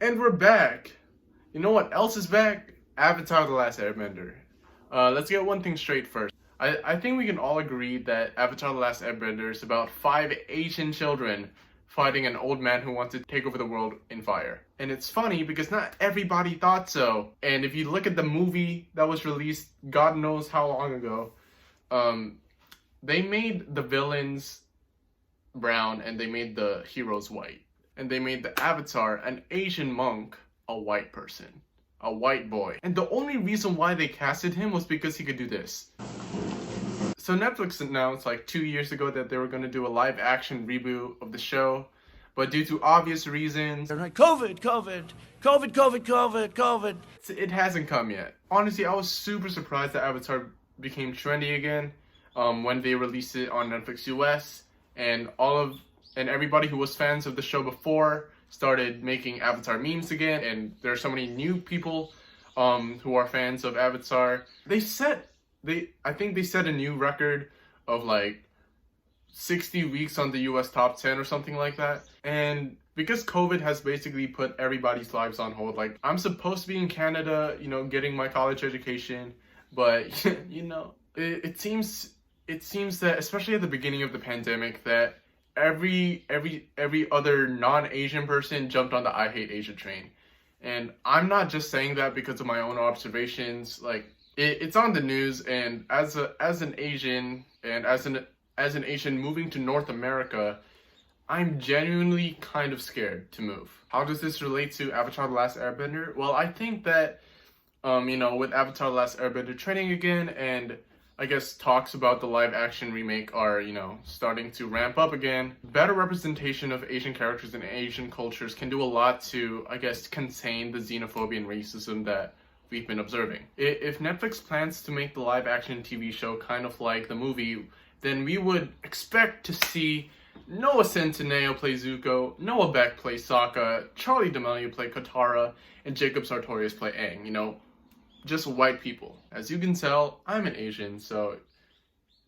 And we're back. You know what else is back? Avatar the Last Airbender. Let's get one thing straight first. I think we can all agree that Avatar the Last Airbender is about 5 Asian children fighting an old man who wants to take over the world in fire. And it's funny because not everybody thought so. And if you look at the movie that was released God knows how long ago, they made the villains brown and they made the heroes white. And they made the Avatar, an Asian monk, a white person, a white boy. And the only reason why they casted him was because he could do this. So Netflix announced like 2 years ago that they were going to do a live action reboot of the show, but due to obvious reasons, COVID, it hasn't come yet. Honestly, I was super surprised that Avatar became trendy again when they released it on Netflix US, and everybody who was fans of the show before started making Avatar memes again, and there are so many new people who are fans of Avatar. I think they set a new record of like 60 weeks on the US top 10 or something like that. And because COVID has basically put everybody's lives on hold, like I'm supposed to be in Canada, getting my college education, but it seems that especially at the beginning of the pandemic that every other non-Asian person jumped on the I hate Asia train. And I'm not just saying that because of my own observations. Like it's on the news, and as an Asian and as an Asian moving to North America, I'm genuinely kind of scared to move. How does this relate to Avatar the Last Airbender? Well, I think that with Avatar the Last Airbender training again, and I guess talks about the live action remake are, starting to ramp up again. Better representation of Asian characters and Asian cultures can do a lot to, I guess, contain the xenophobia and racism that we've been observing. If Netflix plans to make the live action TV show kind of like the movie, then we would expect to see Noah Centineo play Zuko, Noah Beck play Sokka, Charlie D'Amelio play Katara, and Jacob Sartorius play Aang, just white people. As you can tell, I'm an Asian, so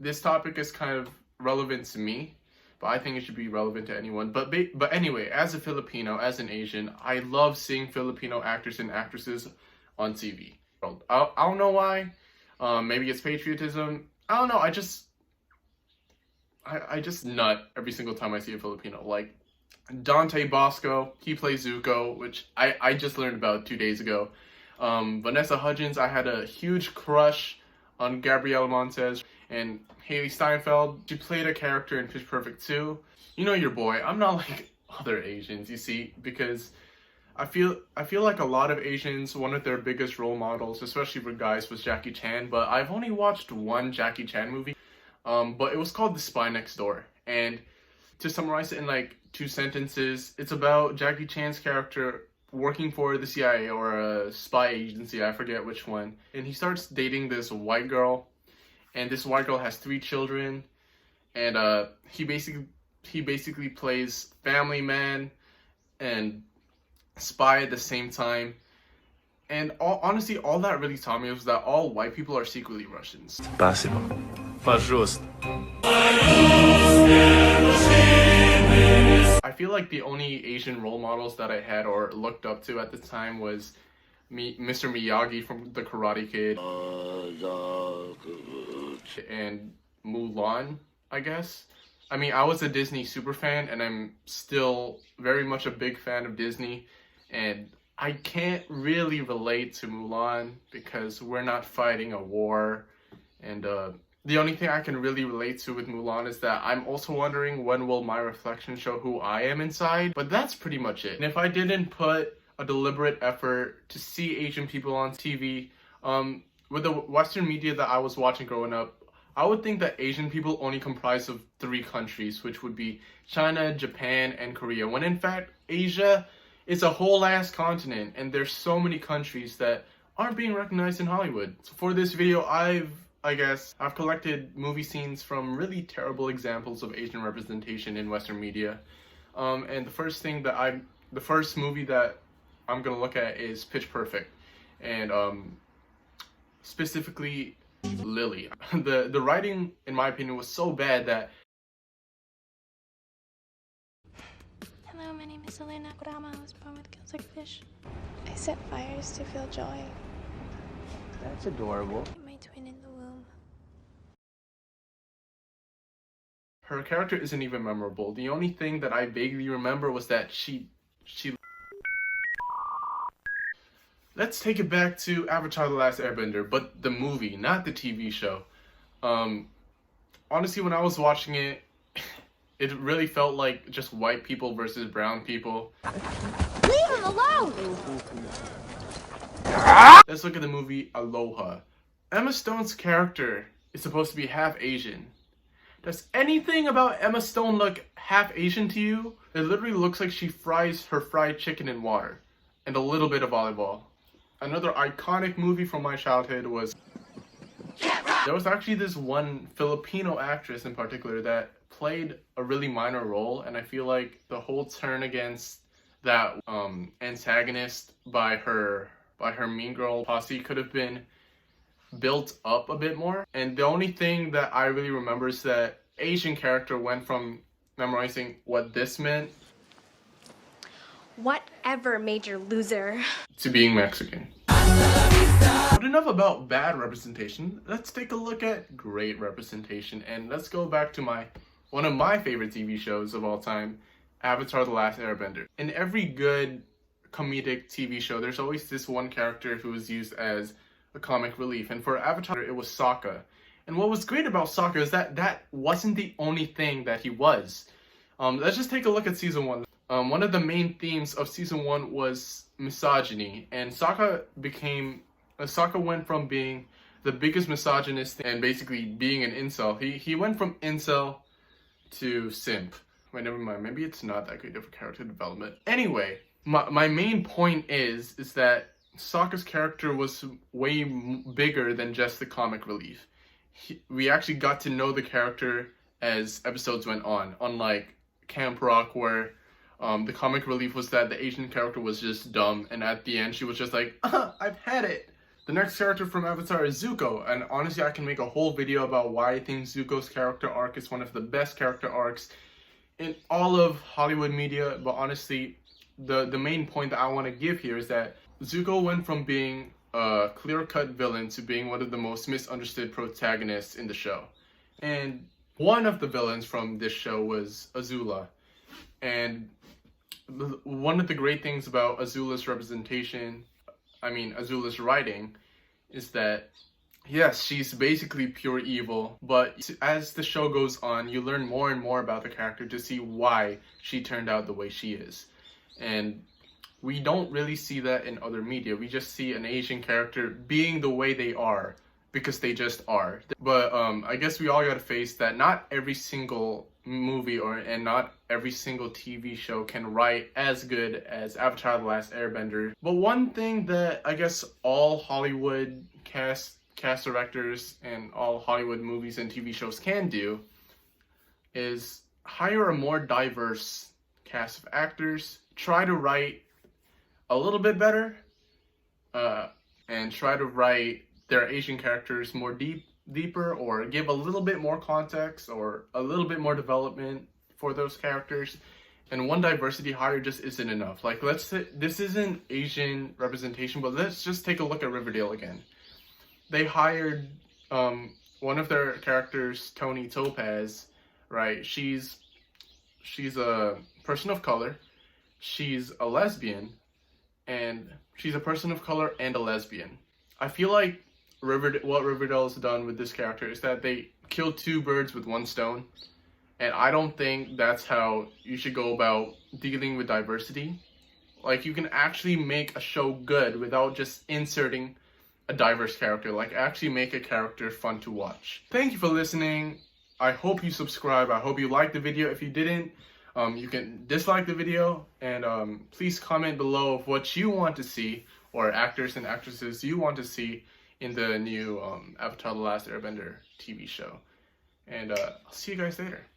this topic is kind of relevant to me, but I think it should be relevant to anyone. But anyway, as a Filipino, as an Asian, I love seeing Filipino actors and actresses on TV. I don't know why. Maybe it's patriotism. I don't know. I just nut every single time I see a Filipino. Like Dante Bosco, he plays Zuko, which I just learned about 2 days ago. Vanessa Hudgens, I had a huge crush on Gabrielle Montez. And Haley Steinfeld, she played a character in Pitch Perfect 2. You know your boy. I'm not like other Asians, you see, because I feel like a lot of Asians, one of their biggest role models, especially for guys, was Jackie Chan. But I've only watched one Jackie Chan movie, but it was called The Spy Next Door. And to summarize it in like 2 sentences, it's about Jackie Chan's character working for the CIA or a spy agency, I forget which one. And he starts dating this white girl, and this white girl has 3 children, and he basically plays family man and spy at the same time. And honestly, all that really taught me was that all white people are secretly Russians. Спасибо. Пожалуйста. I feel like the only Asian role models that I had or looked up to at the time was Mr. Miyagi from The Karate Kid and Mulan, I guess. I mean, I was a Disney superfan, and I'm still very much a big fan of Disney, and I can't really relate to Mulan because we're not fighting a war, and the only thing I can really relate to with Mulan is that I'm also wondering when will my reflection show who I am inside, but that's pretty much it. And if I didn't put a deliberate effort to see Asian people on TV, with the Western media that I was watching growing up, I would think that Asian people only comprise of 3 countries, which would be China, Japan, and Korea, when in fact, Asia is a whole ass continent, and there's so many countries that aren't being recognized in Hollywood. So for this video, I've collected movie scenes from really terrible examples of Asian representation in Western media. And the first movie that I'm gonna look at is Pitch Perfect, and specifically Lily. The writing, in my opinion, was so bad that Hello, my name is Elena Kurama. I was born with gills like fish. I set fires to feel joy. That's adorable. My twin in the womb. Her character isn't even memorable. The only thing that I vaguely remember was that she. Let's take it back to Avatar the Last Airbender, but the movie, not the TV show. Honestly, when I was watching it, it really felt like just white people versus brown people. Leave him alone! Let's look at the movie Aloha. Emma Stone's character is supposed to be half Asian. Does anything about Emma Stone look half Asian to you? It literally looks like she fries her fried chicken in water and a little bit of volleyball. Another iconic movie from my childhood was... There was actually this one Filipino actress in particular that played a really minor role, and I feel like the whole turn against that antagonist by her mean girl posse could have been built up a bit more. And the only thing that I really remember is that Asian character went from memorizing what this meant Whatever, major loser. to being Mexican. But enough about bad representation. Let's take a look at great representation, and let's go back to one of my favorite TV shows of all time, Avatar the Last Airbender. In every good comedic TV show, there's always this one character who is used as a comic relief, and for Avatar it was Sokka. And what was great about Sokka is that wasn't the only thing that he was. Let's just take a look at season 1. One of the main themes of season 1 was misogyny, and Sokka went from being the biggest misogynist and basically being an incel. He went from incel to simp. Wait, never mind. Maybe it's not that great of a character development. Anyway, my main point is that Sokka's character was way bigger than just the comic relief. We actually got to know the character as episodes went on, unlike Camp Rock, where the comic relief was that the Asian character was just dumb, and at the end she was just like, I've had it. The next character from Avatar is Zuko, and honestly I can make a whole video about why I think Zuko's character arc is one of the best character arcs in all of Hollywood media. But honestly, the main point that I want to give here is that Zuko went from being a clear-cut villain to being one of the most misunderstood protagonists in the show. And one of the villains from this show was Azula. And one of the great things about Azula's Azula's writing, is that, yes, she's basically pure evil, but as the show goes on, you learn more and more about the character to see why she turned out the way she is. And we don't really see that in other media. We just see an Asian character being the way they are because they just are. But I guess we all gotta face that not every single movie and not every single TV show can write as good as Avatar the Last Airbender. But one thing that I guess all Hollywood cast directors and all Hollywood movies and TV shows can do is hire a more diverse cast of actors, try to write a little bit better, and try to write their Asian characters more deeper, or give a little bit more context or a little bit more development for those characters. And one diversity hire just isn't enough. Like, let's say this isn't Asian representation, but let's just take a look at Riverdale again. They hired one of their characters, Tony Topaz, right? She's a person of color, she's a lesbian, and she's a person of color and a lesbian. I feel like what Riverdale has done with this character is that they killed two birds with one stone, and I don't think that's how you should go about dealing with diversity. Like, you can actually make a show good without just inserting a diverse character. Like, actually make a character fun to watch. Thank you for listening. I hope you subscribe. I hope you liked the video. If you didn't, you can dislike the video, and please comment below of what you want to see, or actors and actresses you want to see in the new Avatar the Last Airbender TV show. And I'll see you guys later.